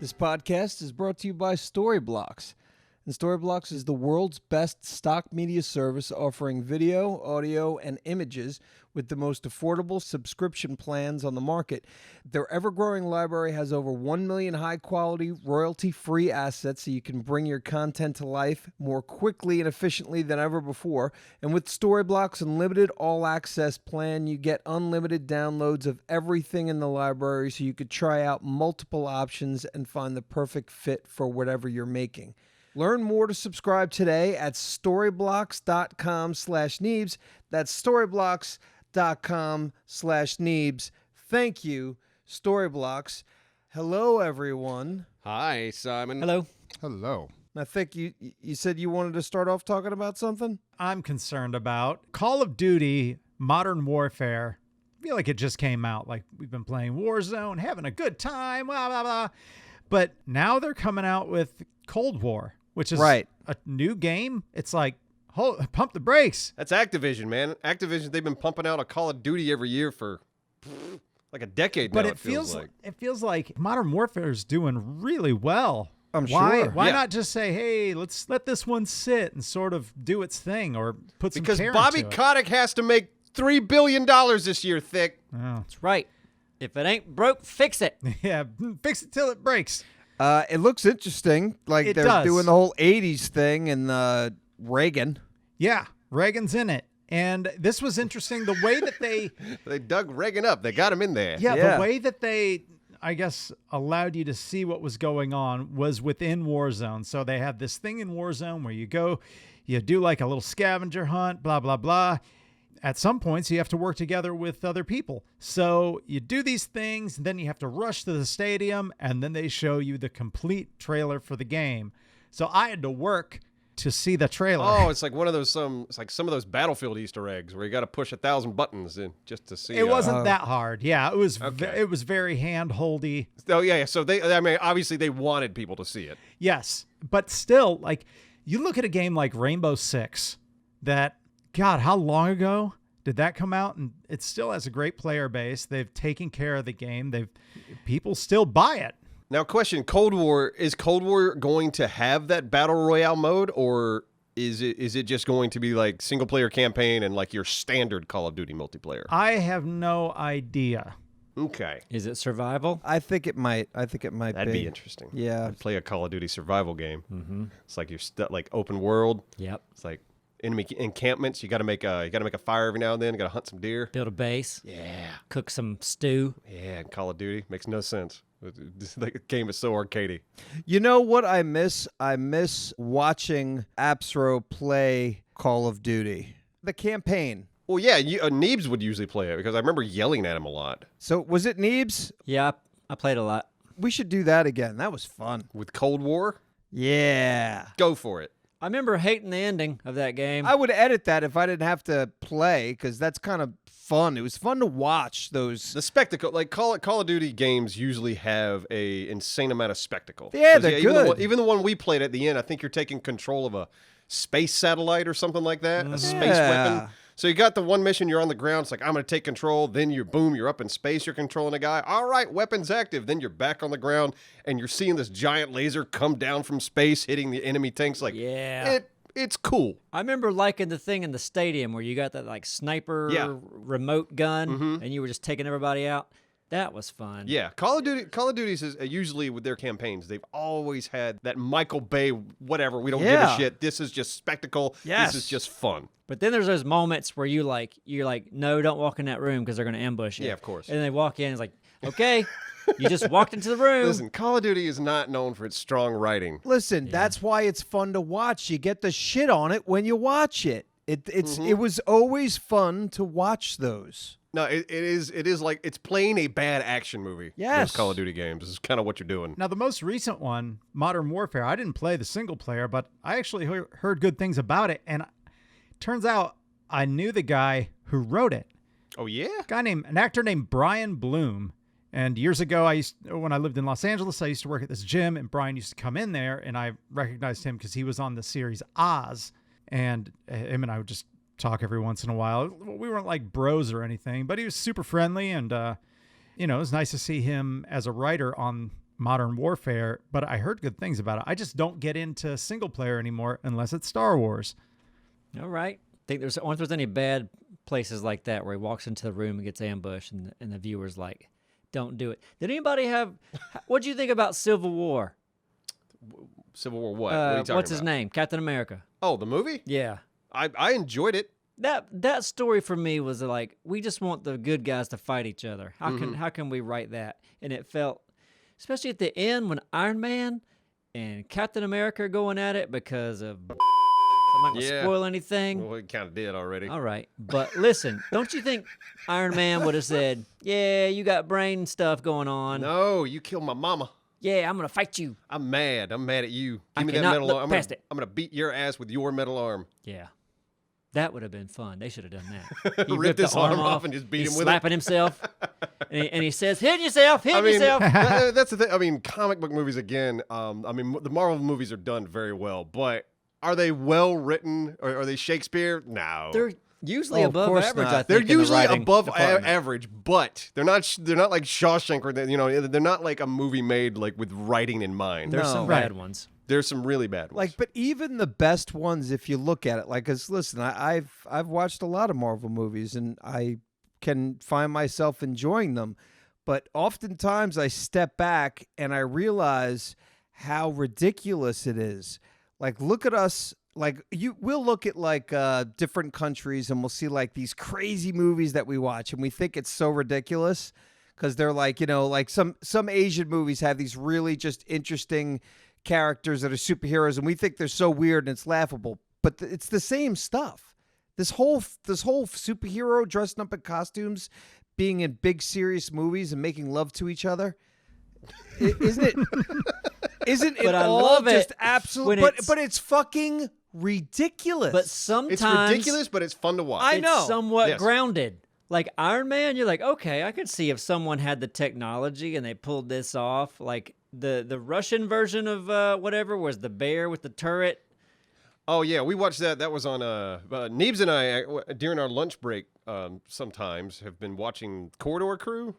This podcast is brought to you by Storyblocks. And Storyblocks is the world's best stock media service offering video, audio, and images with the most affordable subscription plans on the market. Their ever-growing library has over 1 million high-quality, royalty-free assets so you can bring your content to life more quickly and efficiently than ever before. And with Storyblocks Unlimited All-Access plan, you get unlimited downloads of everything in the library so you could try out multiple options and find the perfect fit for whatever you're making. Learn more to subscribe today at storyblocks.com/Neebs. That's storyblocks.com/Neebs. Thank you, Storyblocks. Hello, everyone. Hi, Simon. Hello. Hello. I think you said you wanted to start off talking about something? I'm concerned about Call of Duty Modern Warfare. I feel like it just came out. Like, we've been playing Warzone, having a good time, blah, blah, blah. But now they're coming out with Cold War, which is a new game. It's like, pump the brakes. That's Activision, man. Activision, they've been pumping out a Call of Duty every year for like a decade now. But it feels like Modern Warfare is doing really well. I'm sure. Why not just say, hey, let's let this one sit and sort of do its thing, or put some because care Bobby into it. Kotick has to make $3 billion this year, Thick. Oh. That's right. If it ain't broke, fix it. Yeah, fix it till it breaks. It looks interesting. Like It they're does. doing the whole 80s thing and Reagan. Yeah, Reagan's in it. And this was interesting, the way that they... They dug Reagan up. They got him in there. Yeah, the way that they, I guess, allowed you to see what was going on was within Warzone. So they have this thing in Warzone where you go, you do like a little scavenger hunt, blah, blah, blah. At some points, you have to work together with other people. So you do these things, and then you have to rush to the stadium, and then they show you the complete trailer for the game. So I had to work to see the trailer. Oh, it's like one of those it's like some of those Battlefield Easter eggs where you got to push 1,000 buttons in just to see. It wasn't that hard. Yeah, it was. Okay. It was very hand-holdy. Oh yeah. So obviously they wanted people to see it. Yes, but still, like, you look at a game like Rainbow Six, that, God, how long ago did that come out? And it still has a great player base. They've taken care of the game. People still buy it. Now, question: Cold War, is Cold War going to have that battle royale mode, or is it just going to be like single player campaign and like your standard Call of Duty multiplayer? I have no idea. Okay, Is it survival? I think it might. that'd be interesting. Yeah. I'd play a Call of Duty survival game. Mm-hmm. It's like you're like open world. Yep. It's like enemy encampments. You got to make a fire every now and then. You got to hunt some deer. Build a base. Yeah, Cook some stew. yeah. Call of Duty makes no sense. The game is so arcadey. You know what I miss? I miss watching Apsro play Call of Duty. The campaign. Well, yeah, Neebs would usually play it because I remember yelling at him a lot. So was it Neebs? Yeah, I played a lot. We should do that again. That was fun. With Cold War, Yeah. go for it. I remember hating the ending of that game. I would edit that if I didn't have to play because that's kind of fun. It was fun to watch those. The spectacle, like Call of Duty games usually have a insane amount of spectacle. Yeah, 'Cause, they're even good. the one we played at the end, I think you're taking control of a space satellite or something like that, a space Yeah. weapon. So you got the one mission, you're on the ground, it's like, I'm going to take control, then you're up in space, you're controlling a guy. All right, weapons active. Then you're back on the ground, and you're seeing this giant laser come down from space, hitting the enemy tanks. Like, Yeah. It's cool. I remember liking the thing in the stadium where you got that like sniper remote gun and you were just taking everybody out. That was fun. Yeah, Call of Duty is usually with their campaigns, they've always had that Michael Bay, whatever, we don't give a shit. This is just spectacle. Yes. This is just fun. But then there's those moments where you're like, no, don't walk in that room because they're going to ambush you. Yeah, of course. And they walk in, it's like, okay, you just walked into the room. Listen, Call of Duty is not known for its strong writing. Listen, that's why it's fun to watch. You get the shit on it when you watch it. It was always fun to watch those. No, it is like it's playing a bad action movie. Yes. Those Call of Duty games is kind of what you're doing. Now, the most recent one, Modern Warfare, I didn't play the single player, but I actually heard good things about it. And turns out I knew the guy who wrote it. Oh yeah? An actor named Brian Bloom. And years ago, when I lived in Los Angeles, I used to work at this gym, and Brian used to come in there, and I recognized him because he was on the series Oz. And him and I would just talk every once in a while. We weren't like bros or anything, but he was super friendly, and it was nice to see him as a writer on Modern Warfare, but I heard good things about it. I just don't get into single player anymore unless it's Star Wars. All right. I wonder if there's any bad places like that where he walks into the room and gets ambushed and the viewer's like, don't do it. Did anybody have... What do you think about Civil War? Civil War what? What are you talking What's his about? name? Captain America. Oh, the movie? Yeah. I enjoyed it. That story for me was like, we just want the good guys to fight each other. Mm-hmm. How can we write that? And it felt, especially at the end when Iron Man and Captain America are going at it because of... I'm not going to Yeah. spoil anything. Well, it kind of did already. All right. But listen, don't you think Iron Man would have said, yeah, you got brain stuff going on. No, you killed my mama. Yeah, I'm going to fight you. I'm mad. I'm mad at you. I Give me that cannot metal look arm. past it. I'm gonna beat your ass with your metal arm. Yeah. That would have been fun. They should have done that. He Rip ripped the his arm off and just beat He's him with it. slapping himself. and he says, hit yourself, hit I mean, yourself. that's the thing. I mean, comic book movies again. I mean, the Marvel movies are done very well, but are they well written? Or are they Shakespeare? No. They're usually Oh, of above course average, not. I think. They're in the usually writing above department. average, but they're not like Shawshank, or they're not like a movie made like with writing in mind. There's No. some Right. bad ones. There's some really bad ones. Like, but even the best ones, if you look at it, like, cause listen, I've watched a lot of Marvel movies, and I can find myself enjoying them, but oftentimes I step back and I realize how ridiculous it is. Like, look at us. Like, we'll look at like different countries, and we'll see like these crazy movies that we watch, and we think it's so ridiculous because they're like, like some Asian movies have these really just interesting characters that are superheroes, and we think they're so weird and it's laughable, but it's the same stuff. This whole superhero dressed up in costumes, being in big serious movies and making love to each other, isn't it? Isn't it But I all love it just absolute? when But it's fucking ridiculous. But it's sometimes ridiculous, but it's fun to watch. I it's know. somewhat Yes. grounded. Like Iron Man, you're like, okay, I could see if someone had the technology and they pulled this off. Like the Russian version of whatever was the bear with the turret. Oh yeah, we watched that. That was on Neebs and I during our lunch break. Sometimes have been watching Corridor Crew,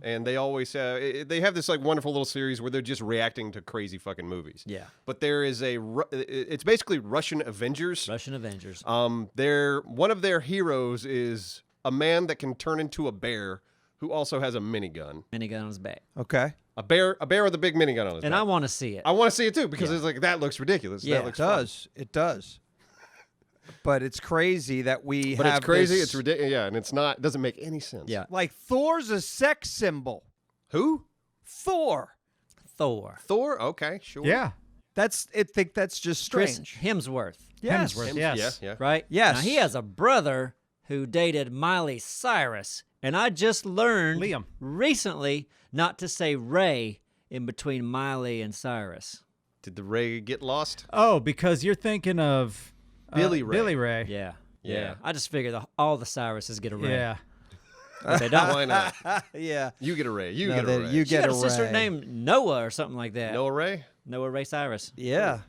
and they always they have this like wonderful little series where they're just reacting to crazy fucking movies. Yeah. But there is it's basically Russian Avengers. Russian Avengers. One of their heroes is a man that can turn into a bear who also has a minigun. Minigun on his back. okay, A bear with a big minigun on his And back. I want to see it. I want to see it too because it's like that looks ridiculous. Yeah. That it looks fun. does. It does. But it's crazy that we But have it's crazy. this- It's ridiculous. Yeah, and it's not. It doesn't make any sense. Yeah. Like, Thor's a sex symbol. Who? Thor. Thor. Thor? Okay, sure. Yeah. Think that's just Chris strange. Hemsworth. Yes. Hemsworth, yes. Yeah. Right? Yes. Now, he has a brother who dated Miley Cyrus. And I just learned Liam. recently not to say Ray in between Miley and Cyrus. Did the Ray get lost? Oh, because you're thinking of Billy Ray. Billy Ray. Yeah. Yeah. I just figured all the Cyruses get a Ray. Yeah. They don't. Why not? Yeah. You get a Ray. You No, get a that- Ray. you She get got a a sister Ray. named Noah or something like that. Noah Ray? Noah Ray Cyrus. Yeah.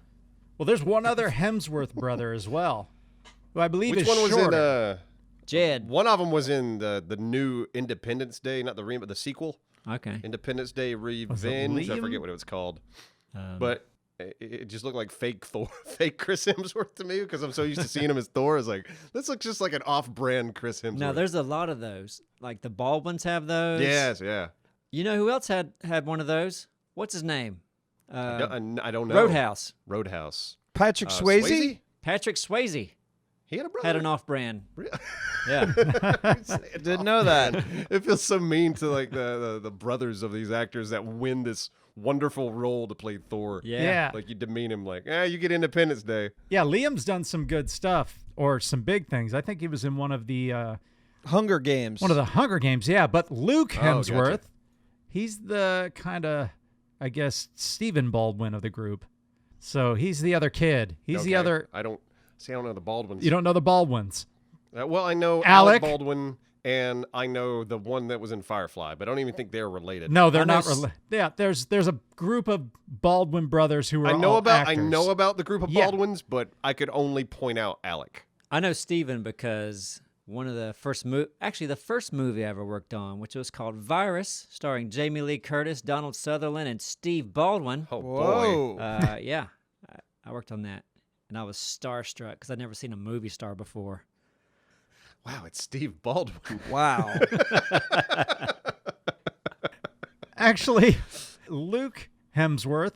Well, there's one other Hemsworth brother as well, who I believe Which is one was shorter. in? Jed. One of them was in the new Independence Day, not the but the sequel, Okay. Independence Day Revenge. I Liam? forget what it was called, Um, but it just looked like fake Thor, fake Chris Hemsworth to me because I'm so used to seeing him as Thor. It's like this looks just like an off-brand Chris Hemsworth. Now, there's a lot of those. Like the Baldwins have those. yes, yeah. You know who else had one of those? What's his name? I don't know. Roadhouse. Roadhouse. Patrick Swayze? Patrick Swayze He had a brother. had an off-brand. Really? Yeah. Didn't know that. It feels so mean to like the brothers of these actors that win this wonderful role to play Thor. Yeah. Like you demean him like, you get Independence Day. Yeah, Liam's done some good stuff or some big things. I think he was in one of the Hunger Games. Hunger Games. Yeah, but Luke Hemsworth, gotcha. he's the kind of, I guess, Stephen Baldwin of the group. So he's the other kid. He's the Okay. other. I don't know the Baldwins. You don't know the Baldwins. Well, I know Alec? Baldwin, and I know the one that was in Firefly, but I don't even think they're related. No, they're I know not. Yeah, there's a group of Baldwin brothers who are I know all about actors. the group of Yeah. Baldwins, but I could only point out Alec. I know Steven because one of the first actually the first movie I ever worked on, which was called Virus, starring Jamie Lee Curtis, Donald Sutherland, and Steve Baldwin. Oh, boy. Whoa. Yeah, I worked on that, and I was starstruck because I'd never seen a movie star before. Wow, it's Steve Baldwin. Wow. Actually, Luke Hemsworth,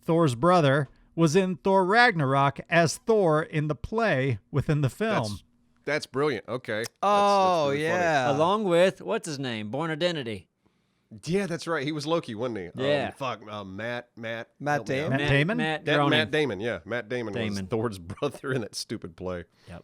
Thor's brother, was in Thor Ragnarok as Thor in the play within the film. That's brilliant. Okay. Oh, really funny. yeah. Along with, what's his name? Born Identity. Yeah, that's right. He was Loki, wasn't he? Yeah. Matt Damon? help me out. Matt Damon? Matt Matt Groening. Damon, yeah. Matt Damon was Damon. Thor's brother in that stupid play. Yep.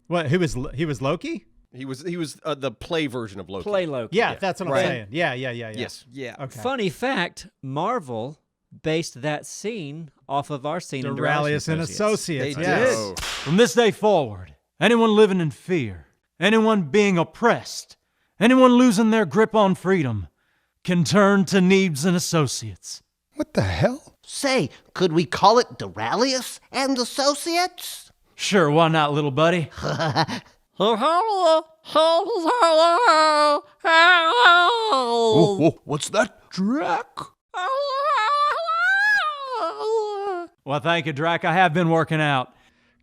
What? He was Loki? He was the play version of Loki. Play Loki. Yeah, that's what Right. I'm saying. Yeah. Yes. Yeah. Okay. Funny fact, Marvel based that scene off of our scene in Duralius and Associates. They Yes. did. Oh. From this day forward, anyone living in fear, anyone being oppressed, anyone losing their grip on freedom can turn to Neebs and Associates. What the hell? Say, could we call it Duralius and Associates? Sure, why not, little buddy? What's that, Drac? Well, thank you, Drac. I have been working out.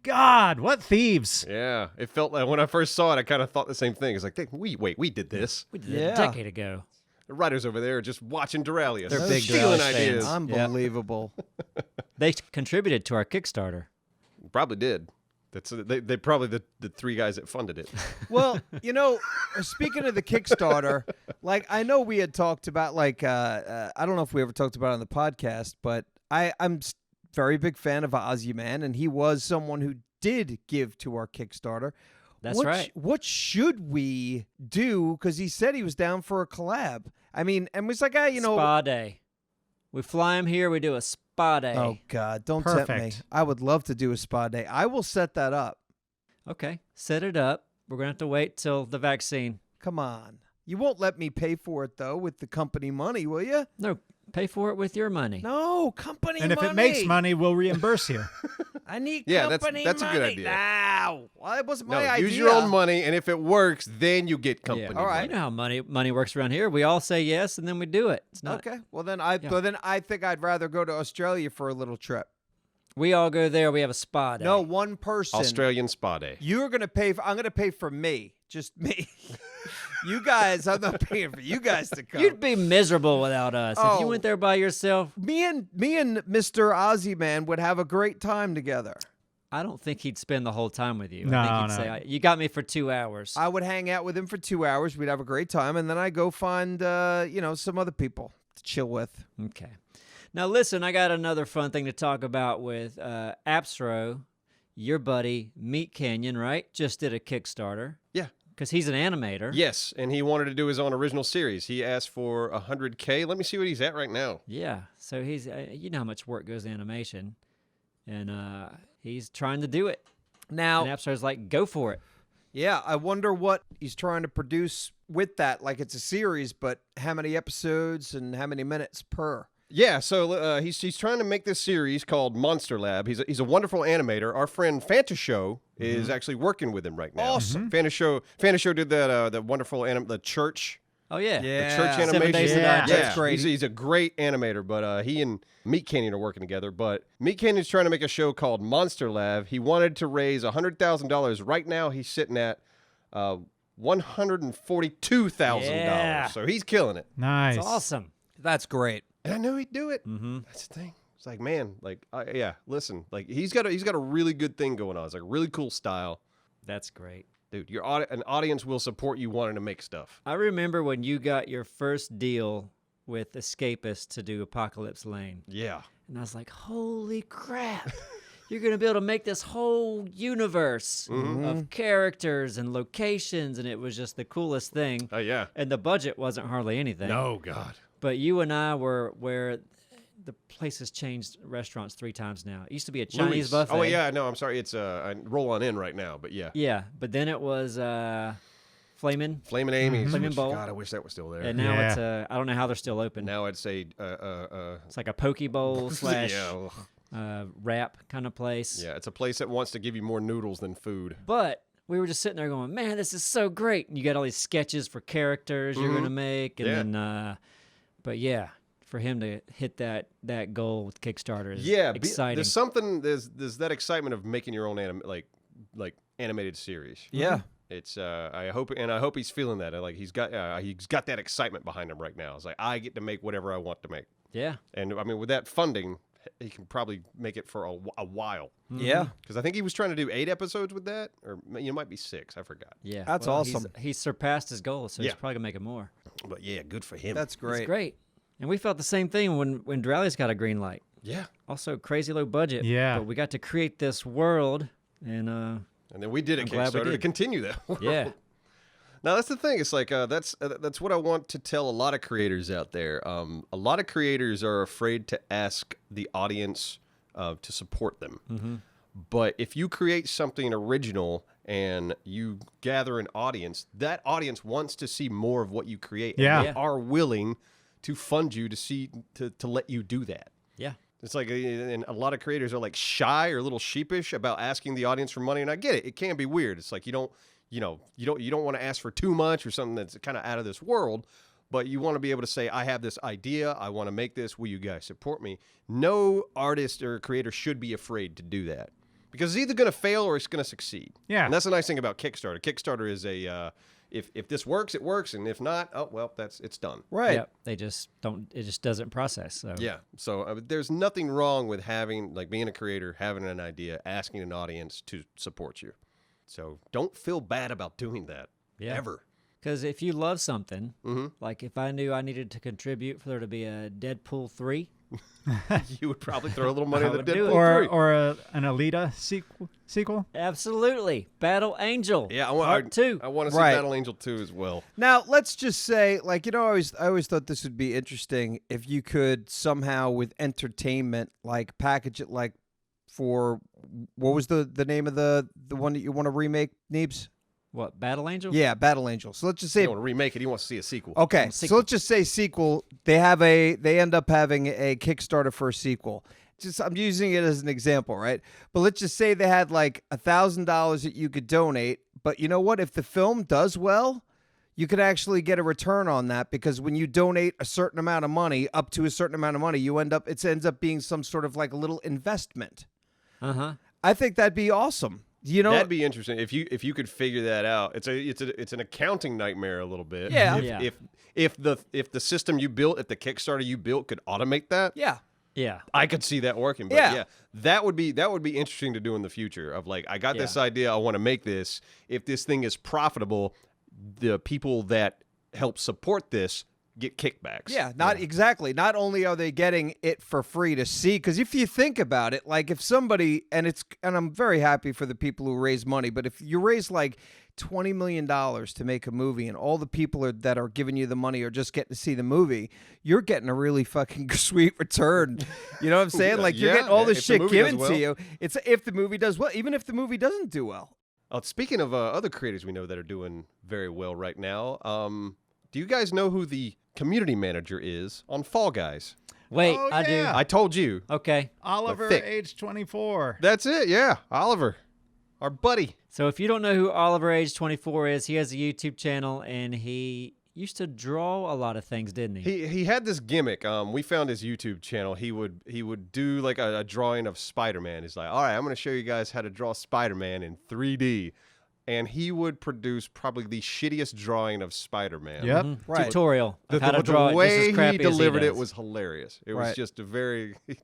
God, what thieves. Yeah. It felt like when I first saw it, I kind of thought the same thing. It's like, we did this. We did it Yeah. a decade ago. The writers over there are just watching Duralius. They're big stealing Duralius ideas. fans. Unbelievable. They contributed to our Kickstarter. Probably did. They probably the three guys that funded it. Well, speaking of the Kickstarter, like I know we had talked about, like I don't know if we ever talked about it on the podcast, but I'm very big fan of Ozzy Man, and he was someone who did give to our Kickstarter. That's right. What should we do? Because he said he was down for a collab. I mean, and was like, Spa day. We fly him here. We do a spa day. Oh God, don't tempt me. Perfect. I would love to do a spa day. I will set that up. Okay, set it up. We're gonna have to wait till the vaccine. Come on. You won't let me pay for it though with the company money, will you? No, pay for it with your money. No, company And money. if it makes money, we'll reimburse you. I need Yeah, company that's a good money. idea. No, well, it wasn't my No, idea. use your own money, and if it works, then you get company. Yeah. All right. You know how money works around here. We all say yes, and then we do it. It's not. Okay. Well, then I think I'd rather go to Australia for a little trip. We all go there. We have a spa day. No, one person. Australian spa day. You're gonna pay. I'm gonna pay for me. Just me. You guys, I'm not paying for you guys to come. You'd be miserable without us. If you Oh. went there by yourself, me and Mr. Ozzy Man would have a great time together. I don't think he'd spend the whole time with you. No, I think he'd no. say, "You got me for 2 hours." I would hang out with him for 2 hours. We'd have a great time, and then I go find some other people to chill with. Okay. Now listen, I got another fun thing to talk about with Appsro. Your buddy Meat Canyon, right? Just did a Kickstarter Yeah. because he's an animator. Yes, and he wanted to do his own original series. He asked for $100K. Let me see what he's at right now. Yeah. So he's, you know how much work goes in animation, and he's trying to do it. Now, And Appsro's like, "Go for it." yeah, I wonder what he's trying to produce with that. Like it's a series, but how many episodes and how many minutes per? Yeah, so he's trying to make this series called Monster Lab. He's a wonderful animator. Our friend Fantashow is actually working with him right now. Awesome. Fantashow did that wonderful the church. Oh yeah. The Yeah. church 7 animation. Days to Yeah. Die. That's great. He's a great animator, but he and Meat Canyon are working together. But Meat Canyon's trying to make a show called Monster Lab. He wanted to raise $100,000. Right now, he's sitting at $142,000. Yeah. So he's killing it. Nice. It's awesome. That's great. And I knew he'd do it. Mm-hmm. That's the thing. It's like, man, like, yeah. Listen, like he's got a really good thing going on. It's like a really cool style, That's great. dude. An audience will support you wanting to make stuff. I remember when you got your first deal with Escapist to do Apocalypse Lane. Yeah. And I was like, holy crap. You're going to be able to make this whole universe of characters and locations. And it was just the coolest thing. Oh yeah. And the budget wasn't hardly anything. No, God. But you and I were where the place has changed restaurants 3 times now. It used to be a Chinese Louis. buffet. Oh yeah, no, I'm sorry. It's I roll on in right now, but yeah. Yeah. But then it was Flamin'. Flamin' Amy's. Flamin' which, Bowl. God, I wish that was still there. And now Yeah. it's I don't know how they're still open. Now I'd say It's like a poke bowl slash yeah, wrap kind of place. yeah, it's a place that wants to give you more noodles than food. But we were just sitting there going, man, this is so great. And you got all these sketches for characters you're going to make. And then, but yeah, for him to hit that goal with Kickstarter is exciting. There's something, there's that excitement of making your own like animated series. Yeah. It's I hope he's feeling that. Like he's got that excitement behind him right now. It's like I get to make whatever I want to make. Yeah. And I mean, with that funding, he can probably make it for a while. Yeah. Because I think he was trying to do 8 episodes with that, or it might be 6. I forgot. Yeah. That's awesome. He's surpassed his goal, so he's Yeah. probably going to make it more. But yeah, good for him. That's great. It's great. And we felt the same thing when Duralius got a green light. Yeah. Also, crazy low budget. Yeah. But we got to create this world, and And then we did a I'm glad we Kickstarter to did. continue that. yeah. Now that's the thing. It's like that's what I want to tell a lot of creators out there. A lot of creators are afraid to ask the audience to support them. Mm-hmm. But if you create something original and you gather an audience, that audience wants to see more of what you create. Yeah. And they are willing to fund you to let you do that. Yeah. It's like, and a lot of creators are like shy or a little sheepish about asking the audience for money. And I get it; it can be weird. It's like you don't want to ask for too much or something that's kind of out of this world. But you want to be able to say, I have this idea. I want to make this. Will you guys support me? No artist or creator should be afraid to do that because it's either going to fail or it's going to succeed. Yeah. And that's the nice thing about Kickstarter. Kickstarter is if this works, it works, and if not, oh well, it's done. Right. Yep. They just don't. It just doesn't process. So Yeah. So there's nothing wrong with being a creator, having an idea, asking an audience to support you. So don't feel bad about doing that. Yeah. Ever. Because if you love something, Mm-hmm. like if I knew I needed to contribute for there to be a Deadpool 3, You would probably throw a little money I at the would do Deadpool it. 3. Or an Alita sequel. absolutely. Battle Angel. Yeah, Part 2. I want to see Right. Battle Angel 2 as well. Now, let's just say, like, I always thought this would be interesting if you could somehow, with entertainment, like, package it, like, for, what was the name of the one that you want to remake, Neebs? What, Battle Angel? Yeah, Battle Angel. So let's just He say, don't want to remake it. He wants to see a sequel. okay, so sequel. let's just say sequel. They end up having a Kickstarter for a sequel. I'm using it as an example, right? But let's just say they had like $1,000 that you could donate. But you know what? If the film does well, you could actually get a return on that because when you donate a certain amount of money, up to a certain amount of money, it ends up being some sort of like a little investment. Uh-huh. I think that'd be awesome. That'd be interesting if you could figure that out. It's an accounting nightmare a little bit. Yeah. Yeah. If the system you built at the Kickstarter you built could automate that, Yeah. Yeah. I could see that working. But Yeah. that would be interesting to do in the future. Of like, I got this idea, I want to make this. If this thing is profitable, the people that help support this get kickbacks. Yeah, exactly. Not only are they getting it for free to see, because if you think about it, like if somebody, and I'm very happy for the people who raise money, but if you raise like $20 million to make a movie and all the people that are giving you the money are just getting to see the movie, you're getting a really fucking sweet return. You know what I'm saying? Like you're getting all this if the shit movie given does to well. you. It's if the movie does well, even if the movie doesn't do well. Speaking of other creators we know that are doing very well right now, do you guys know who the community manager is on Fall Guys? Wait, Oh, I do. yeah. I told you. Okay. Oliver, thick. age 24. That's it. Yeah, Oliver, our buddy. So if you don't know who Oliver Age 24 is, he has a YouTube channel and he used to draw a lot of things, didn't he? He had this gimmick. We found his YouTube channel. He would do like a drawing of Spider-Man. He's like, all right, I'm going to show you guys how to draw Spider-Man in 3D. And he would produce probably the shittiest drawing of Spider-Man. Yep. Right. Tutorial of how to The draw it just way as crappy he as delivered it does. was hilarious. It was Right. just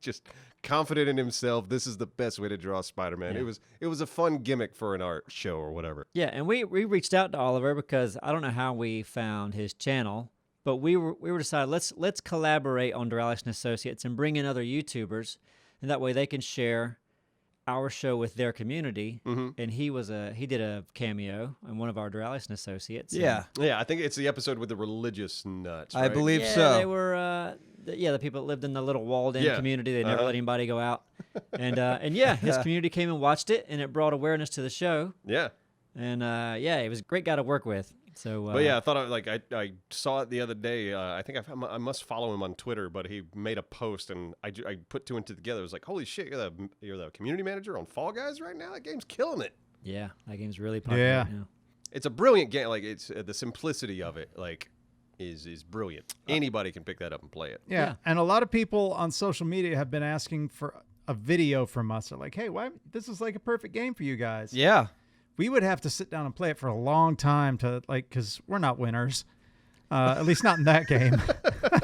just confident in himself. This is the best way to draw Spider-Man. Yeah. It was a fun gimmick for an art show or whatever. Yeah, and we reached out to Oliver because I don't know how we found his channel, but we were decided let's collaborate on Duralius and Associates and bring in other YouTubers, and that way they can share our show with their community. Mm-hmm. And he did a cameo in one of our Duralius and Associates. and- Yeah, Yeah, I think it's the episode with the religious nuts. I right? believe yeah, so. they were the people that lived in the little walled-in Yeah. community. They never Uh-huh. let anybody go out, and yeah, his community came and watched it, and it brought awareness to the show. Yeah. And yeah, he was a great guy to work with. So, But yeah, I thought I saw it the other day. I think I must follow him on Twitter, but he made a post and I put two and two together. It was like, holy shit, you're the community manager on Fall Guys right now. That game's killing it. Yeah, that game's really popular Yeah. right now. It's a brilliant game. Like it's the simplicity of it. Like is brilliant. Anybody can pick that up and play it. Yeah. And a lot of people on social media have been asking for a video from us. They're like, hey, why this is like a perfect game for you guys. Yeah. We would have to sit down and play it for a long time to because we're not winners. At least not in that game.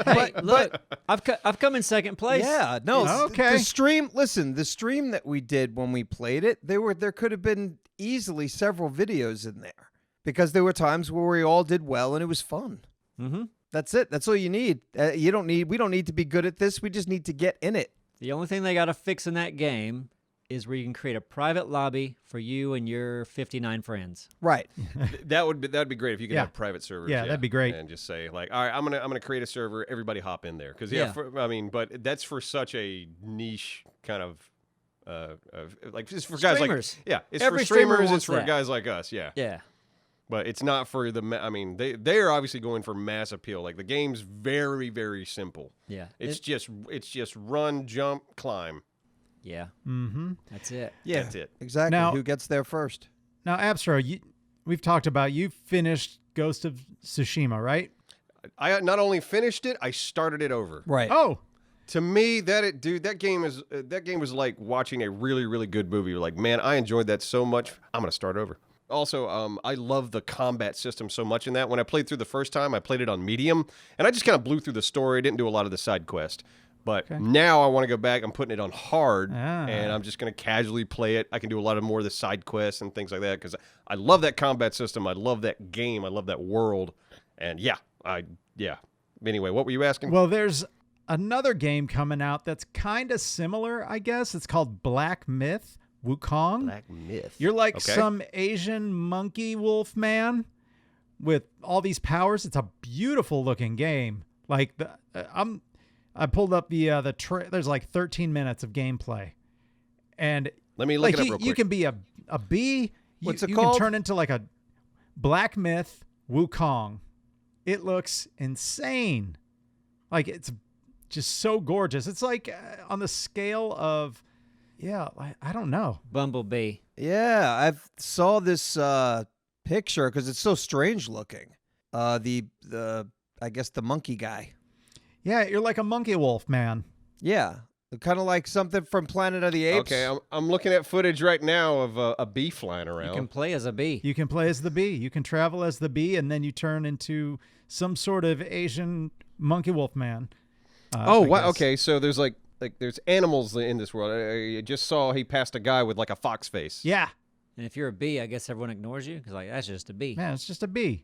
Hey, look, I've come in second place. Yeah, no. Okay. The stream. Listen, the stream that we did when we played it, there could have been easily several videos in there because there were times where we all did well and it was fun. Mm-hmm. That's it. That's all you need. We don't need to be good at this. We just need to get in it. The only thing they got to fix in that game is where you can create a private lobby for you and your 59 friends. Right. That'd be great if you could Yeah. have private servers. Yeah, that'd be great. And just say like, all right, I'm gonna create a server. Everybody hop in there because Yeah. but that's for such a niche kind of. Like it's for guys Streamers. like it's Every for streamer streamers. wants It's for that. guys like us. Yeah. Yeah. But it's not for the. They are obviously going for mass appeal. Like the game's very very simple. Yeah. It's just run, jump, climb. Yeah. Mm-hmm. That's it. Yeah. That's it. Exactly. Now- Who gets there first? Now, Abstro, we've talked about you finished Ghost of Tsushima, right? I not only finished it, I started it over. Right. Oh, To me, that game was like watching a really really good movie. You're like, man, I enjoyed that so much. I'm gonna start over. Also, I love the combat system so much in that. When I played through the first time, I played it on medium, and I just kind of blew through the story. Didn't do a lot of the side quest. But now I want to go back. I'm putting it on hard, and I'm just going to casually play it. I can do a lot of more of the side quests and things like that because I love that combat system. I love that game. I love that world. And yeah. Anyway, what were you asking? well, there's another game coming out that's kind of similar, I guess. It's called Black Myth Wukong. Black Myth. You're like Okay. some Asian monkey wolf man with all these powers. It's a beautiful looking game. Like I pulled up there's like 13 minutes of gameplay. And Let me look like it up real quick. you can be a bee. What's it you called? can turn into like a Black Myth Wukong. It looks insane. Like it's just so gorgeous. It's like on the scale of I don't know. Bumblebee. Yeah, I saw this picture because it's so strange looking. I guess the monkey guy. Yeah, you're like a monkey wolf man. Yeah, kind of like something from Planet of the Apes. Okay, I'm looking at footage right now of a bee flying around. You can play as a bee. You can play as the bee. You can travel as the bee, and then you turn into some sort of Asian monkey wolf man. Oh, I wow. guess. Okay, so there's like there's animals in this world. I just saw he passed a guy with like a fox face. Yeah, And if you're a bee, I guess everyone ignores you because like that's just a bee. man, it's just a bee.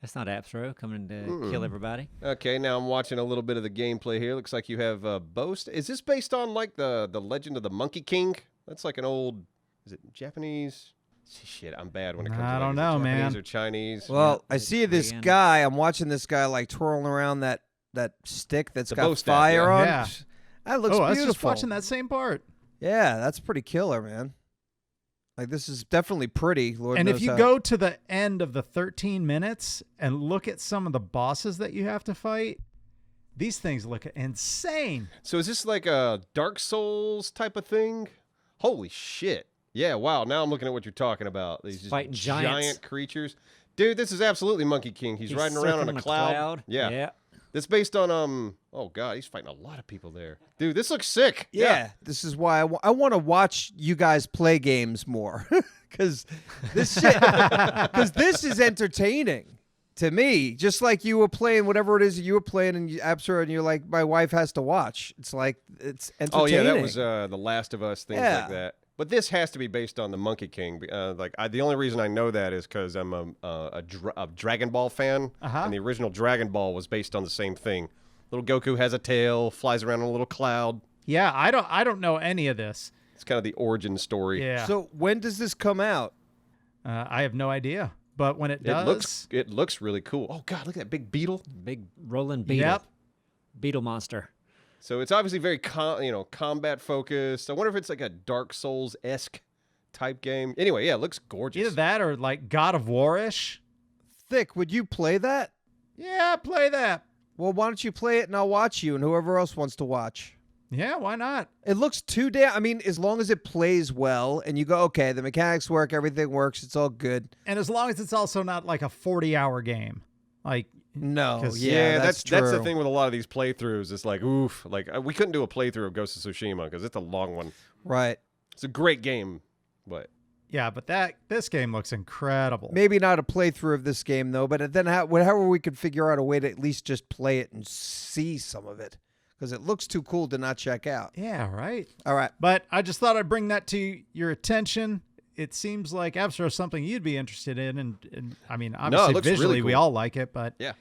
That's not Abstro coming to kill everybody. Okay, now I'm watching a little bit of the gameplay here. Looks like you have Boast. Is this based on like the Legend of the Monkey King? That's like an old. Is it Japanese? Shit, I'm bad when it comes to I don't like, is it know, Japanese man. or Chinese. Well, I it's see this Korean. guy. I'm watching this guy like twirling around that stick that's The got bow staff, fire yeah. on. Yeah. That looks I was beautiful. just watching that same part. Yeah, that's pretty killer, man. Like this is definitely pretty. Lord And knows if you how. go to the end of the 13 minutes and look at some of the bosses that you have to fight, these things look insane. So is this like a Dark Souls type of thing? Holy shit. Yeah, wow. Now I'm looking at what you're talking about. These just Fighting giants. giant creatures. Dude, this is absolutely Monkey King. He's riding around on surfing a cloud. Yeah. Yeah. That's based on oh god, he's fighting a lot of people there. Dude, this looks sick. Yeah, this is why I want to watch you guys play games more because this is entertaining to me. Just like you were playing whatever it is you were playing in Absur, and you're like, my wife has to watch. It's like it's entertaining. Oh yeah, that was the Last of Us, things Yeah. like that. But this has to be based on the Monkey King. The only reason I know that is because I'm a Dragon Ball fan, and the original Dragon Ball was based on the same thing. Little Goku has a tail, flies around on a little cloud. Yeah, I don't know any of this. It's kind of the origin story. Yeah. So when does this come out? I have no idea. But when it does, It looks really cool. Oh god, look at that big beetle. Big rolling beetle. Yep. Beetle monster. So it's obviously very combat focused. I wonder if it's like a Dark Souls-esque type game. Anyway, yeah, it looks gorgeous. either that or like God of War-ish. Thick, would you play that? Yeah, play that. Well, why don't you play it and I'll watch you and whoever else wants to watch. Yeah, why not? It looks too damn. I mean, as long as it plays well and you go, okay, the mechanics work, everything works, it's all good. And as long as it's also not like a 40-hour game. Like, No, 'Cause- yeah, that's true. That's the thing with a lot of these playthroughs. It's like, oof, like we couldn't do a playthrough of Ghost of Tsushima because it's a long one. Right. It's a great game, but yeah, but this game looks incredible. Maybe not a playthrough of this game though, but then however we could figure out a way to at least just play it and see some of it, because it looks too cool to not check out. Yeah, right. All right. But I just thought I'd bring that to your attention. It seems like Abstra is something you'd be interested in, and I mean, obviously looks visually really we cool. all like it, but yeah.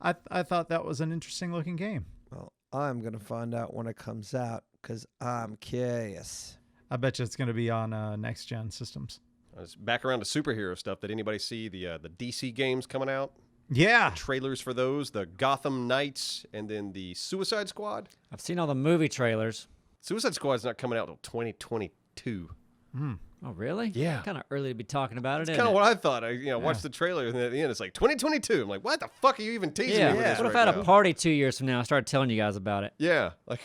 I thought that was an interesting looking game. Well, I'm gonna find out when it comes out because I'm curious. I bet you it's going to be on next gen systems. It's back around to superhero stuff. Did anybody see the DC games coming out? Yeah, Trailers for those, the Gotham Knights, and then the Suicide Squad. I've seen all the movie trailers. Suicide Squad's not coming out until 2022. Oh, really? Yeah. Kind of early to be talking about it. It's kind of what I thought. I watched the trailer, and at the end, it's like 2022. I'm like, what the fuck are you even teasing Yeah. me with this What if right I had now? a party 2 years from now? I started telling you guys about it. Yeah, like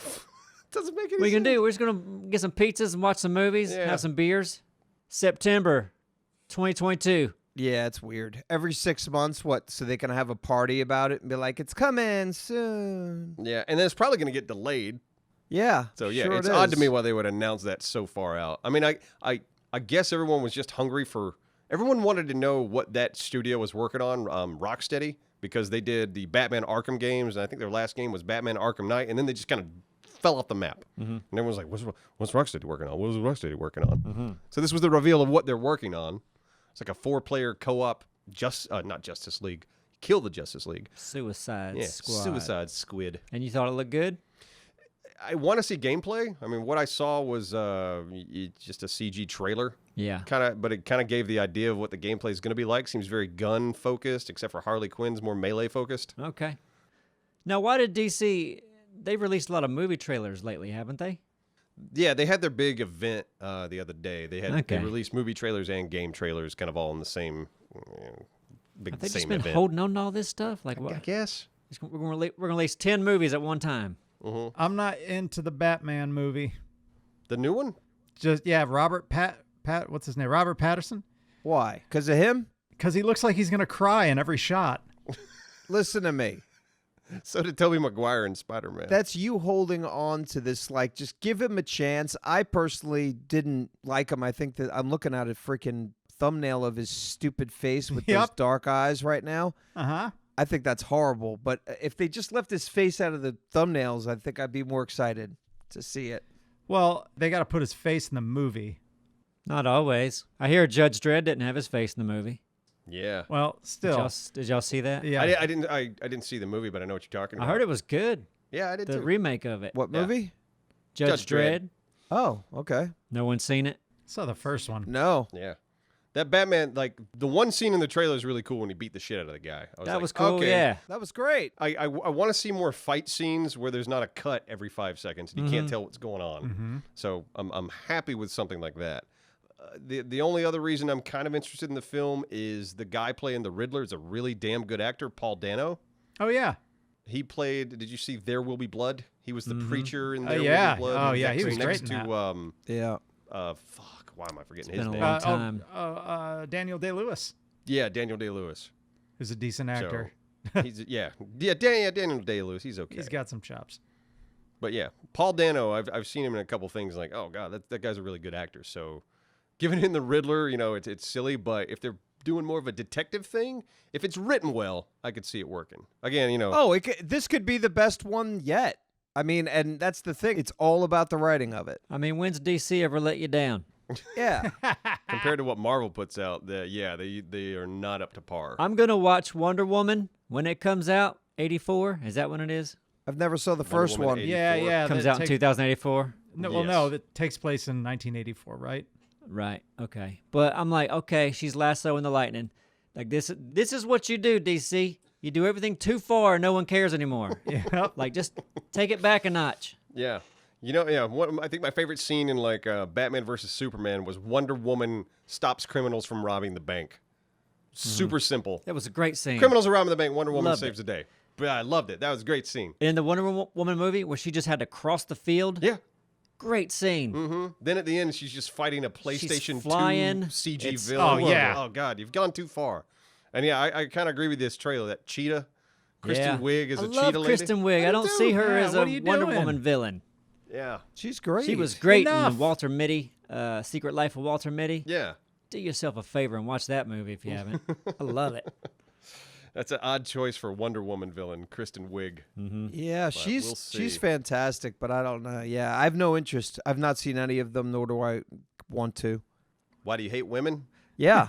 doesn't make any What are you sense. gonna do? We're just gonna get some pizzas and watch some movies, Yeah. have some beers. September 2022. Yeah, it's weird. Every 6 months, what? So they can have a party about it and be like, "It's coming soon." Yeah, and then it's probably going to get delayed. Yeah. So yeah, sure it's it odd to is. me why they would announce that so far out. I mean, I guess everyone was just hungry for. Everyone wanted to know what that studio was working on, Rocksteady, because they did the Batman Arkham games, and I think their last game was Batman Arkham Knight, and then they just kind of fell off the map. And everyone's like, "What's Rocksteady working on? What was Rocksteady working on?" So this was the reveal of what they're working on. It's like a 4-player co-op, not Justice League, Kill the Justice League. Suicide Yeah, Squad. Suicide Squid. And you thought it looked good? I want to see gameplay. I mean, what I saw was just a CG trailer. Yeah. But it kind of gave the idea of what the gameplay is going to be like. Seems very gun focused, except for Harley Quinn's more melee focused. Okay. Now, why did DC? They've released a lot of movie trailers lately, haven't they? Yeah, they had their big event the other day. They Okay. released movie trailers and game trailers, kind of all in the same big Have they same just been event. holding on to all this stuff? Like I what? guess. We're gonna release 10 movies at one time. I'm not into the Batman movie. The new one? Just Robert what's his name? Robert Patterson? Why? Because of him? Because he looks like he's gonna cry in every shot. Listen to me. So did Tobey Maguire and Spider-Man. That's you holding on to this, like, just give him a chance. I personally didn't like him. I think that I'm looking at a freaking thumbnail of his stupid face with those Yep. dark eyes right now. Uh-huh. I think that's horrible. But if they just left his face out of the thumbnails, I think I'd be more excited to see it. Well, they got to put his face in the movie. Not always. I hear Judge Dredd didn't have his face in the movie. Yeah. Well, Did still. y'all see that? Yeah. I didn't see the movie, but I know what you're talking I about. heard it was good. Yeah, I did The too. remake of it. What Yeah. movie? Judge Judge Dredd. Dredd. Oh, okay. No one's seen it. Saw the first one. No. Yeah. That Batman, like, the one scene in the trailer is really cool when he beat the shit out of the guy. I That like, was cool. okay. Yeah. That was great. I want to see more fight scenes where there's not a cut every 5 seconds and you can't tell what's going on. So I'm happy with something like that. The only other reason I'm kind of interested in the film is the guy playing the Riddler is a really damn good actor, Paul Dano. Oh, yeah. He played. Did you see There Will Be Blood? He was the preacher in Oh, There yeah. Will Be Blood. Oh, yeah, he was next great in to Yeah. fuck. Why am I forgetting It's his been a name? long time. Daniel Day-Lewis, Yeah, Daniel Day-Lewis. who's a decent actor. He's Daniel Day-Lewis. He's okay. He's got some chops. But yeah, Paul Dano, I've seen him in a couple things. Like, oh god, that guy's a really good actor. So, giving him the Riddler, it's silly. But if they're doing more of a detective thing, if it's written well, I could see it working. Again, Oh, this could be the best one yet. I mean, and that's the thing. It's all about the writing of it. I mean, when's DC ever let you down? Yeah. compared to what Marvel puts out, they are not up to par. I'm gonna watch Wonder Woman when it comes out. 84. Is that when it is? I've never saw the first Woman one. 84. Yeah. Comes that out in take- 2084. No, well, Yes. no, that takes place in 1984, right? Right. Okay. But I'm like, okay, she's lassoing the lightning. Like this is what you do, DC. You do everything too far, no one cares anymore. Yeah. Like just take it back a notch. Yeah. I think my favorite scene in like Batman versus Superman was Wonder Woman stops criminals from robbing the bank. Super simple. That was a great scene. Criminals are robbing the bank. Wonder Woman Loved saves it. the day. But I loved it. That was a great scene. In the Wonder Woman movie, where she just had to cross the field. Yeah. Great scene. Mm-hmm. Then at the end, she's just fighting a PlayStation 2 flying. CG It's villain. Oh, yeah. Oh, God. You've gone too far. And yeah, I kind of agree with this trailer. That cheetah, Kristen Wiig is I a love cheetah lady. Kristen Wiig. I don't see her Yeah, as what a are you Wonder doing? Woman villain. Yeah. She's great. She was great Enough. in Walter Mitty, Secret Life of Walter Mitty. Yeah. Do yourself a favor and watch that movie if you haven't. I love it. That's an odd choice for Wonder Woman villain, Kristen Wiig. Yeah, she's we'll see. she's fantastic, but I don't know. Yeah, I have no interest. I've not seen any of them, nor do I want to. Why do you hate women? Yeah,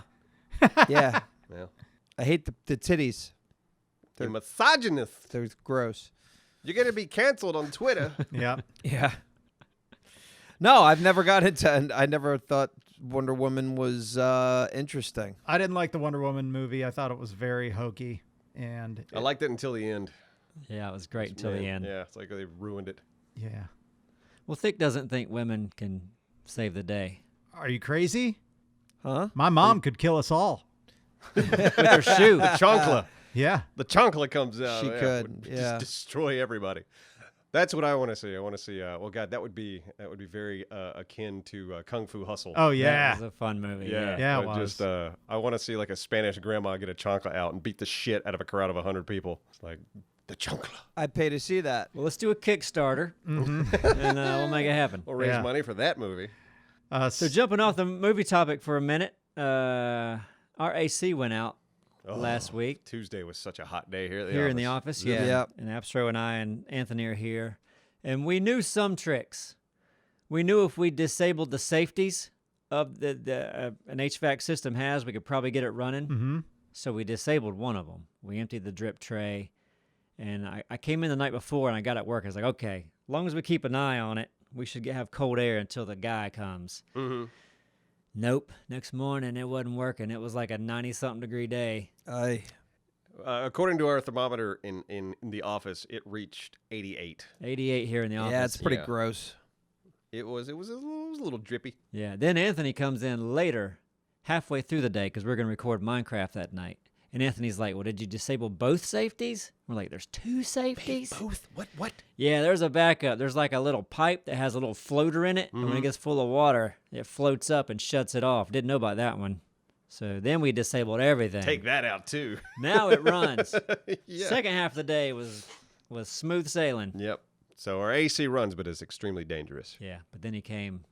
yeah. Well, I hate the titties. you're misogynist. They're gross. You're going to be canceled on Twitter. Yeah. Yeah. No, I've never got into. And I never thought Wonder Woman was interesting. I didn't like the Wonder Woman movie. I thought it was very hokey. And I liked it until the end. Yeah, it was great until the Man, end. Yeah, it's like they ruined it. yeah. Well, Thick doesn't think women can save the day. Are you crazy? Huh? My mom could kill us all. With her shoe. Chancla. Yeah. The chancla comes out. She could, would yeah. Just destroy everybody. That's what I want to see. I want to see. Well, God, that would be very akin to Kung Fu Hustle. Oh, That yeah. was a fun movie. yeah. Yeah, it but was. Just I want to see like a Spanish grandma get a chancla out and beat the shit out of a crowd of 100 people. It's like the chancla. I'd pay to see that. Well, let's do a Kickstarter, and we'll make it happen. We'll raise Yeah. money for that movie. So jumping off the movie topic for a minute, our AC went out last week Tuesday was such a hot day here. here in the office. Yeah, Yep. and Abstro and I and Anthony are here, and we knew some tricks. We knew if we disabled the safeties of the an HVAC system has, we could probably get it running. Mm-hmm. So we disabled one of them. We emptied the drip tray, and I came in the night before and I got at work. I was like, okay, as long as we keep an eye on it, we should have cold air until the guy comes. Mm-hmm. Nope. Next morning it wasn't working. It was like a 90-something degree day. According to our thermometer in the office, it reached 88. 88 here in the office. Yeah, it's pretty Yeah. gross. It was a little drippy. Yeah. Then Anthony comes in later, halfway through the day, because we're going to record Minecraft that night. And Anthony's like, well, did you disable both safeties? We're like, there's two safeties? Both? What? Yeah, there's a backup. There's like a little pipe that has a little floater in it. And when it gets full of water, it floats up and shuts it off. Didn't know about that one. So then we disabled everything. Take that out too. Now it runs. Yeah. Second half of the day was smooth sailing. Yep. So our AC runs, but it's extremely dangerous. Yeah, but then he came.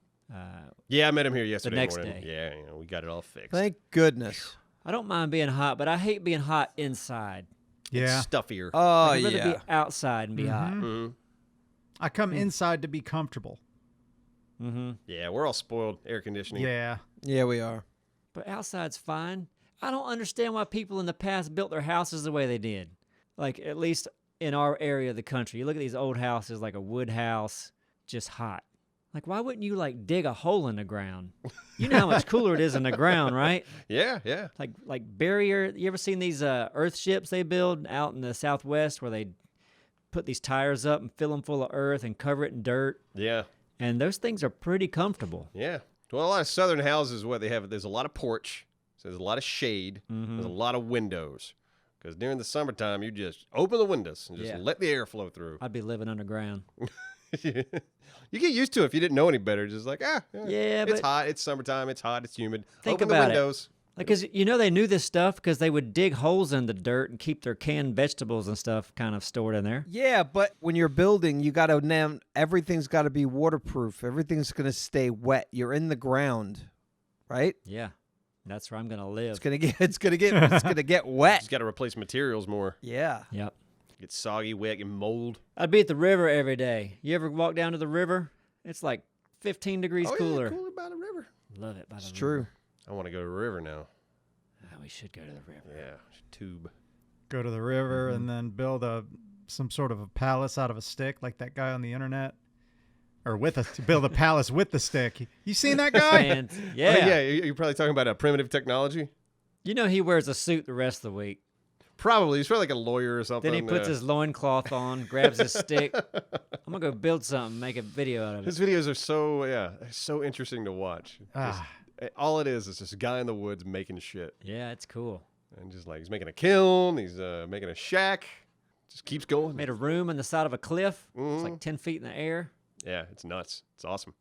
Yeah, I met him here yesterday next morning. day. Yeah, we got it all fixed. Thank goodness. I don't mind being hot, but I hate being hot inside. Yeah. Stuffier. Oh, I'd rather yeah. be outside and be hot. Mhm. I come inside to be comfortable. Mm-hmm. Yeah, we're all spoiled. Air conditioning. Yeah. Yeah, we are. But outside's fine. I don't understand why people in the past built their houses the way they did. Like, at least in our area of the country. You look at these old houses, like a wood house, just hot. Like, why wouldn't you, like, dig a hole in the ground? You know how much cooler it is in the ground, right? Yeah. Like barrier. You ever seen these earth ships they build out in the Southwest where they put these tires up and fill them full of earth and cover it in dirt? Yeah. And those things are pretty comfortable. Yeah. Well, a lot of southern houses, what they have, there's a lot of porch. So there's a lot of shade. There's a lot of windows. Because during the summertime, you just open the windows and just Yeah. let the air flow through. I'd be living underground. You get used to it if you didn't know any better. Just like, Yeah, it's but- hot, it's summertime, it's hot, it's humid. Think Open the about it. windows. Like, 'cause you know they knew this stuff because they would dig holes in the dirt and keep their canned vegetables and stuff kind of stored in there. Yeah, but when you're building, you got to now everything's got to be waterproof. Everything's going to stay wet. You're in the ground, right? Yeah, that's where I'm gonna live. It's going to get wet. Just got to replace materials more. Yeah. Yep. Get soggy, wet, get mold. I'd be at the river every day. You ever walk down to the river? It's like 15 degrees cooler. Yeah, cooler by the river. Love it by the It's river. true. I want to go to the river now. Oh, we should go to the river. Yeah, tube. Go to the river and then build some sort of a palace out of a stick, like that guy on the internet, or to build a palace with the stick. You seen that guy? And Oh, yeah. you're probably talking about a primitive technology. You know he wears a suit the rest of the week. Probably. He's probably like a lawyer or something. Then he puts his loincloth on, grabs his stick. I'm gonna go build something, make a video out of His it. videos are so interesting to watch. Ah. All it is just a guy in the woods making shit. Yeah, it's cool. And just like he's making a kiln, he's making a shack. Just keeps going. Made a room in the side of a cliff. It's Mhm. like 10 feet in the air. Yeah, it's nuts. It's awesome.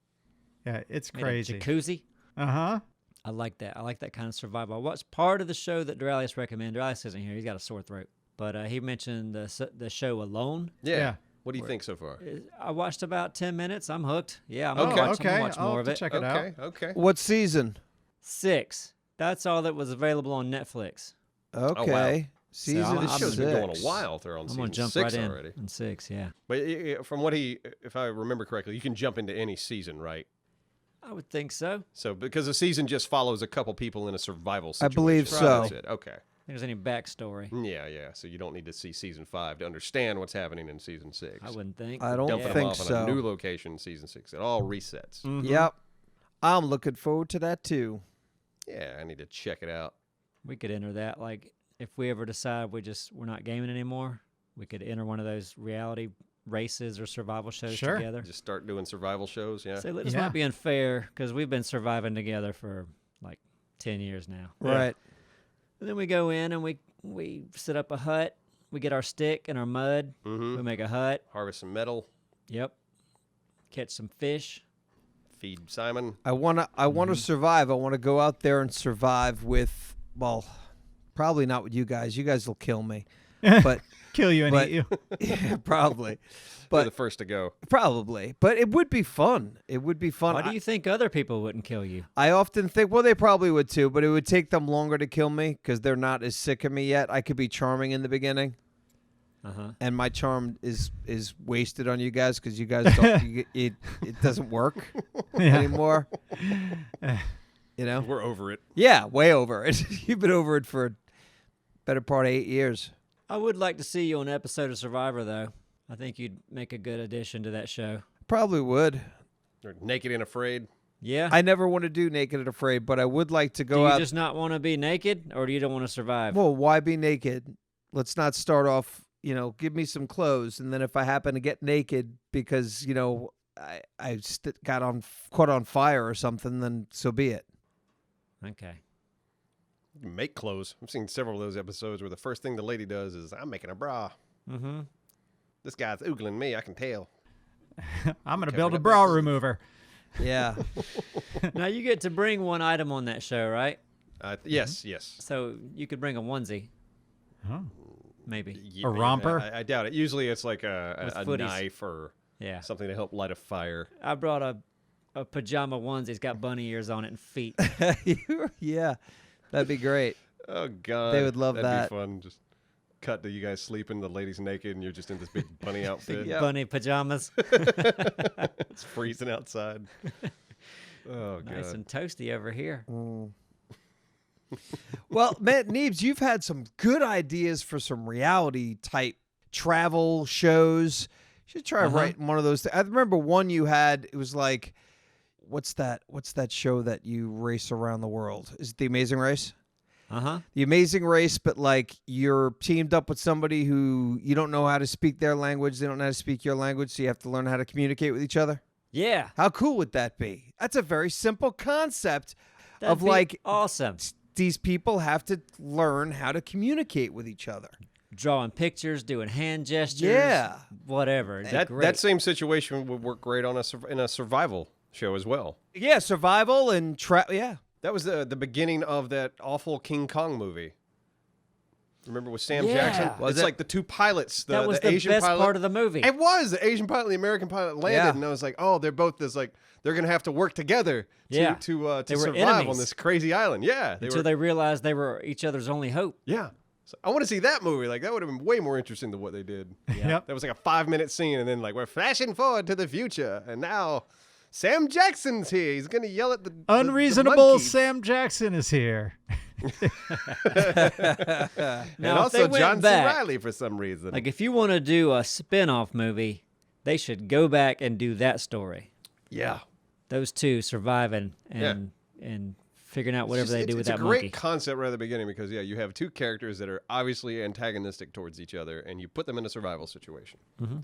Yeah, it's Made a crazy. jacuzzi. Uh-huh. I like that. I like that kind of survival. I watched part of the show that Duralius recommended. Duralius isn't here. He's got a sore throat. But he mentioned the show Alone. Yeah. What do you think so far? I watched about 10 minutes. I'm hooked. Yeah, I'm Okay. gonna Okay. watch I'll more have of to it. check it out. Okay. What season? 6. That's all that was available on Netflix. Okay. Season I'm- This I'm show's been going a 6. while. They're on I'm season gonna jump 6 right in already. on 6. Yeah, But from what if I remember correctly, you can jump into any season, right? I would think so. So because the season just follows a couple people in a survival I situation. believe right? so. That's it. Okay. If there's any backstory, Yeah. So you don't need to see season 5 to understand what's happening in season 6. I wouldn't think. I don't Dumping them think off on so. a new location in season 6. It all resets. Yep. I'm looking forward to that too. Yeah, I need to check it out. We could enter that. Like, if we ever decide we're not gaming anymore, we could enter one of those reality races or survival shows Sure. together. Just start doing survival shows. Yeah. Say, this Yeah. might be unfair because we've been surviving together for like 10 years now. Right. And then we go in and we set up a hut. We get our stick and our mud. Mm-hmm. We make a hut. Harvest some metal. Yep. Catch some fish. Feed Simon. I want to survive. I want to go out there and survive with, well, probably not with you guys. You guys will kill me. But Kill you and But- eat you. yeah, probably. We're But the first to go. probably. But it would be fun. It would be fun. Why do you think other people wouldn't kill you? I often think, well, they probably would too, but it would take them longer to kill me because they're not as sick of me yet. I could be charming in the beginning, Uh-huh. and my charm is wasted on you guys because you guys don't. it doesn't work anymore. You know? We're over it. Yeah, way over it. You've been over it for a better part of 8 years. I would like to see you on an episode of Survivor, though. I think you'd make a good addition to that show. Probably would. They're naked and afraid. Yeah. I never want to do Naked and Afraid, but I would like to do go you out. just not want to be naked, or do you don't want to survive? Well, why be naked? Let's not start off, give me some clothes. And then if I happen to get naked because, I caught on fire or something, then so be it. Okay. You can make clothes. I've seen several of those episodes where the first thing the lady does is, I'm making a bra. Mm-hmm. This guy's oogling me. I can tell. I'm going to Covering build a up bra my- remover. Yeah. Now, you get to bring one item on that show, right? Yes. So you could bring a onesie, Oh. maybe. Yeah, A romper? I doubt it. Usually it's like With a footies. knife or Yeah. something to help light a fire. I brought a pajama onesie. It's got bunny ears on it and feet. Yeah. That'd be great. Oh, God. They would love That'd that. be fun. Just cut to you guys sleeping, the lady's naked, and you're just in this big bunny outfit. Yeah. Bunny pajamas. It's freezing outside. Oh, God. Nice and toasty over here. Well, Matt Neebs, you've had some good ideas for some reality type travel shows. You should try writing one of those. I remember one you had. It was like, what's that show that you race around the world? Is it The Amazing Race? Uh-huh. The Amazing Race, but like you're teamed up with somebody who you don't know how to speak their language. They don't know how to speak your language, so you have to learn how to communicate with each other. Yeah. How cool would that be? That's a very simple concept That'd of be like awesome. these people have to learn how to communicate with each other. Drawing pictures, doing hand gestures. Yeah. Whatever. It'd be That great. same situation would work great on in a survival show as well. Yeah, survival and yeah. That was the beginning of that awful King Kong movie. Remember with Sam Yeah. Jackson? Was It's it? like the two pilots. That was the the Asian best pilot. part of the movie. It was the Asian pilot and the American pilot landed, Yeah. and I was like, oh, they're both this like they're gonna have to work together to Yeah. to They were survive on enemies. this crazy island. Yeah, Until they realized they were each other's only hope. yeah. So I want to see that movie. Like that would have been way more interesting than what they did. Yep. That was like a 5-minute scene, and then like we're flashing forward to the future, and now Sam Jackson's here. He's gonna yell at the Unreasonable monkeys. Sam Jackson is here. and Now, if also they went John C. back- Reilly for some reason. Like, if you want to do a spin-off movie, they should go back and do that story. yeah. Those two surviving and figuring out whatever they do with it's that a great monkey. concept right at the beginning because you have two characters that are obviously antagonistic towards each other, and you put them in a survival situation.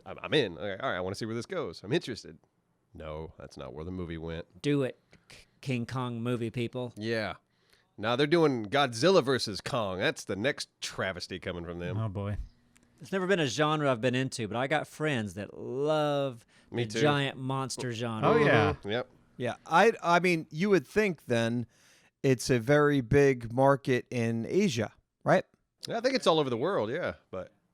I'm in. Okay, all right, I want to see where this goes. I'm interested. No, that's not where the movie went. Do it, King Kong movie people. Yeah. Now they're doing Godzilla versus Kong. That's the next travesty coming from them. Oh boy. It's never been a genre I've been into, but I got friends that love Me the too. giant monster genre. Oh yeah. Yep. Yeah, I mean, you would think then it's a very big market in Asia, right? I think it's all over the world. Yeah,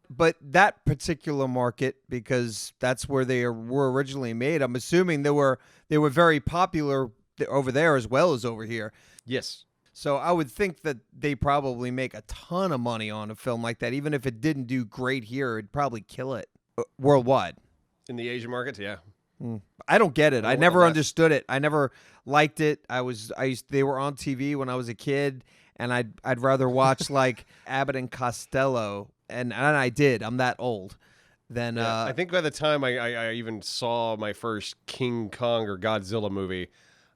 But that particular market, because that's where they were originally made, I'm assuming they were very popular over there as well as over here. yes. So I would think that they probably make a ton of money on a film like that. Even if it didn't do great here, it'd probably kill it worldwide. In the Asian markets, yeah. I don't get it. I Well, never that's- understood it. I never liked it. They were on TV when I was a kid, and I'd rather watch like Abbott and Costello, and I did. I'm that old. Then Yeah, I think by the time I even saw my first King Kong or Godzilla movie,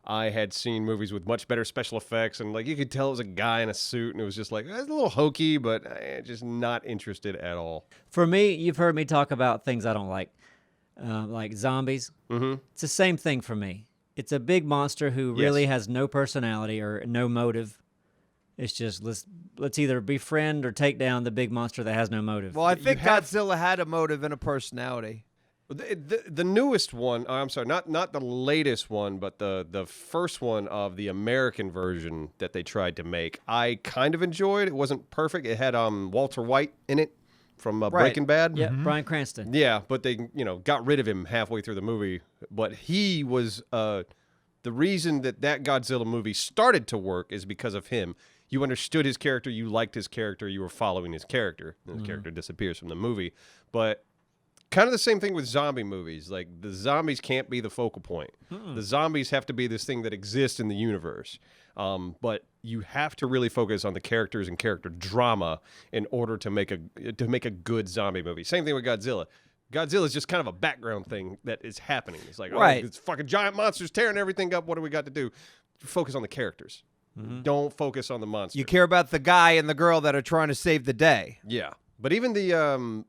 I had seen movies with much better special effects, and like you could tell it was a guy in a suit, and it was just like it's a little hokey, but just not interested at all. For me, you've heard me talk about things I don't like zombies. Mm-hmm. It's the same thing for me. It's a big monster who really has no personality or no motive. It's just let's either befriend or take down the big monster that has no motive. well, I you think have- Godzilla had a motive and a personality. The newest one, I'm sorry, not the latest one, but the first one of the American version that they tried to make, I kind of enjoyed. It wasn't perfect. It had Walter White in it from Breaking Bad. yeah, Bryan Cranston. Yeah, but they got rid of him halfway through the movie. But he was the reason that Godzilla movie started to work is because of him. You understood his character, you liked his character, you were following his character. And his character disappears from the movie, but kind of the same thing with zombie movies. Like the zombies can't be the focal point. The zombies have to be this thing that exists in the universe. But you have to really focus on the characters and character drama in order to make a good zombie movie. Same thing with Godzilla. Godzilla is just kind of a background thing that is happening. It's like, Right. oh, it's fucking giant monsters tearing everything up. What do we got to do? Focus on the characters. Don't focus on the monster. You care about the guy and the girl that are trying to save the day. Yeah, but even the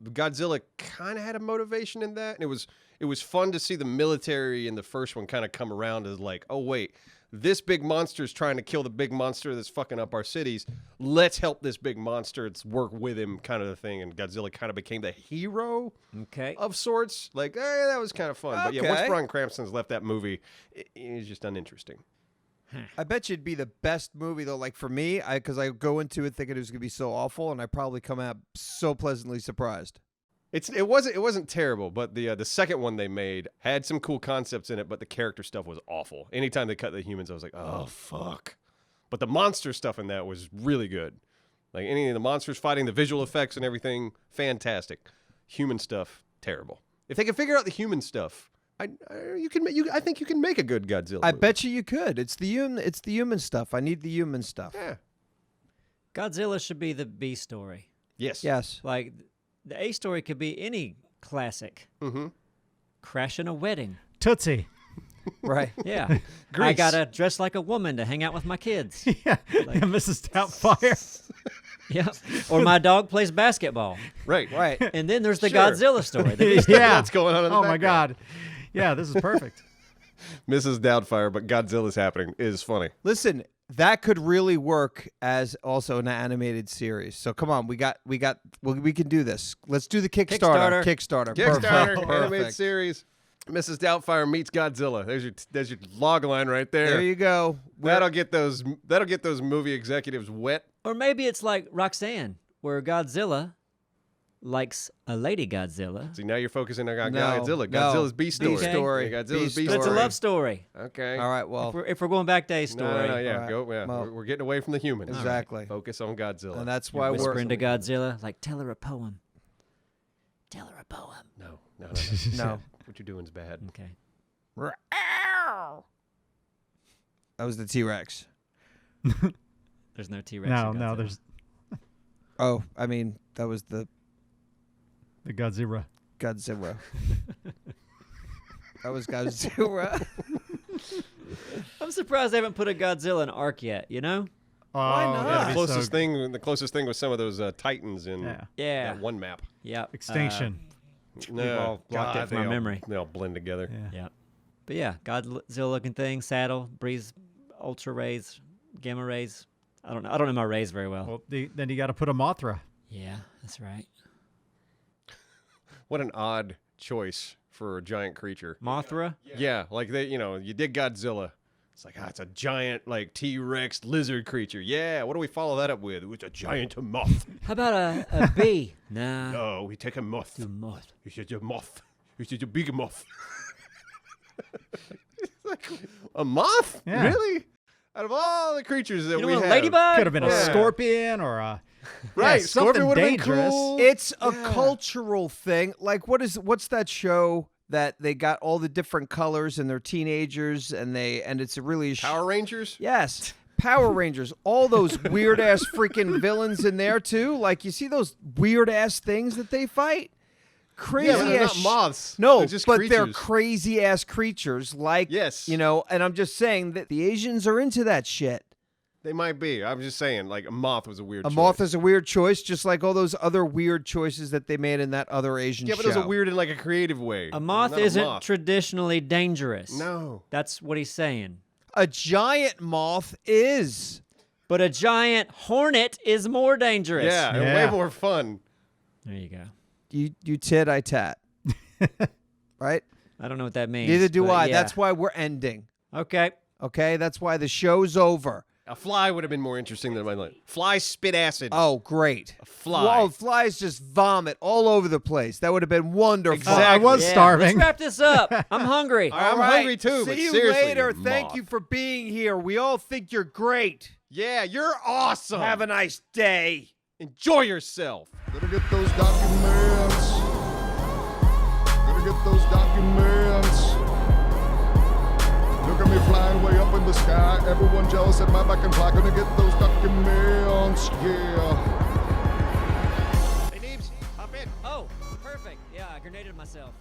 Godzilla kind of had a motivation in that, and it was fun to see the military in the first one kind of come around as like, oh wait, this big monster is trying to kill the big monster that's fucking up our cities. Let's help this big monster. Let's work with him, kind of the thing. And Godzilla kind of became the hero Okay. of sorts. Like, that was kind of fun. But yeah, once Okay. Bryan Cranston's left that movie, it was just uninteresting. I bet you it'd be the best movie though. Like for me, because I go into it thinking it was gonna be so awful, and I probably come out so pleasantly surprised. It wasn't terrible, but the second one they made had some cool concepts in it, but the character stuff was awful. Anytime they cut the humans, I was like, oh fuck. But the monster stuff in that was really good. Like any of the monsters fighting, the visual effects and everything, fantastic. Human stuff, terrible. If they can figure out the human stuff, I think you can make a good Godzilla. I movie. bet you could. It's the human stuff. I need the human stuff. Yeah. Godzilla should be the B story. Yes. Yes. Like the A story could be any classic. Mm-hmm. Crashing a wedding. Tootsie. Right. Yeah. I Grease. gotta dress like a woman to hang out with my kids. Yeah. Mrs. Doubtfire. Yeah. Or my dog plays basketball. Right. Right. And then there's the Sure. Godzilla story. The B story. Yeah. What's going on in the Oh my background? God. Yeah, this is perfect. Mrs. Doubtfire, but Godzilla's happening is funny. Listen, that could really work as also an animated series. So come on, we can do this. Let's do the Kickstarter. Kickstarter. Kickstarter Perfect. animated Perfect. series. Mrs. Doubtfire meets Godzilla. There's your log line right there. There you go. That'll get those movie executives wet. Or maybe it's like Roxanne, where Godzilla likes a lady Godzilla. See, now you're focusing on No, Godzilla. no. Godzilla's B story. B story. Yeah, Godzilla's B B But it's a story. love story. Okay. All right. Well, If we're going back to A story. No, yeah, All right. go. Yeah, Well, we're getting away from the humans. exactly. Focus on Godzilla. And that's You're why we're whispering to Godzilla, like, tell her a poem. Tell her a poem. no. no. What you're doing is bad. Okay. That was the T-Rex. There's no T-Rex. No, in no, Godzilla. there's Oh, I mean that was the the Godzilla. Godzilla. That was Godzilla. I'm surprised they haven't put a Godzilla in Ark yet, you know? Why not? that'd The be so closest thing was some of those Titans in Yeah. Yeah. that one map. Yep. Extinction. No, all blocked it from my memory. They all blend together. Yeah. Yep. But yeah, Godzilla looking thing, saddle, breeze, ultra rays, gamma rays. I don't know my rays very well. Well, then you got to put a Mothra. Yeah, that's right. What an odd choice for a giant creature. Mothra? Yeah, like you did Godzilla. It's like, it's a giant, like, T-Rex lizard creature. Yeah, what do we follow that up with? It's a giant moth. How about a bee? Nah. No, we take a moth. A moth. It's a moth. It's a big moth. Like, a moth? Yeah. Really? Out of all the creatures that You we know, a have. ladybug? Could have been a Yeah. scorpion or a Right, yeah, scorpion something would have been dangerous. cool. It's a cultural thing. Like, what's that show that they got all the different colors and they're teenagers and it's a really Power Rangers? Yes. Power Rangers, all those weird ass freaking villains in there too. Like, you see those weird ass things that they fight? Crazy Yeah, but they're ass not moths. No, They're just but creatures. they're crazy ass creatures. Like, Yes. and I'm just saying that the Asians are into that shit. They might be. I'm just saying, like, a moth was a weird A choice. moth is a weird choice, just like all those other weird choices that they made in that other Asian Yeah, show. but it was a weird in, like, a creative way. A moth Not isn't moth. traditionally dangerous. No. That's what he's saying. A giant moth is. But a giant hornet is more dangerous. Yeah, and Yeah. way more fun. There you go. You tit, I tat. Right? I don't know what that means. Neither do but I. yeah. That's why we're ending. Okay. Okay? That's why the show's over. A fly would have been more interesting than my life. Flies spit acid. Oh, great. A fly. Whoa, flies just vomit all over the place. That would have been wonderful. Exactly. I was Yeah, starving. Let's wrap this up. I'm hungry. I'm All right. hungry too, but See you seriously, later. you Thank moth. you for being here. We all think you're great. Yeah, you're awesome. Have a nice day. Enjoy yourself. Gonna get those documents. Gonna get those documents. Look at me flying way up in the sky. Everyone jealous at my back and fly. Gonna get those documents. Yeah. Hey, Neebs, hop in. Oh, perfect. Yeah, I grenaded myself.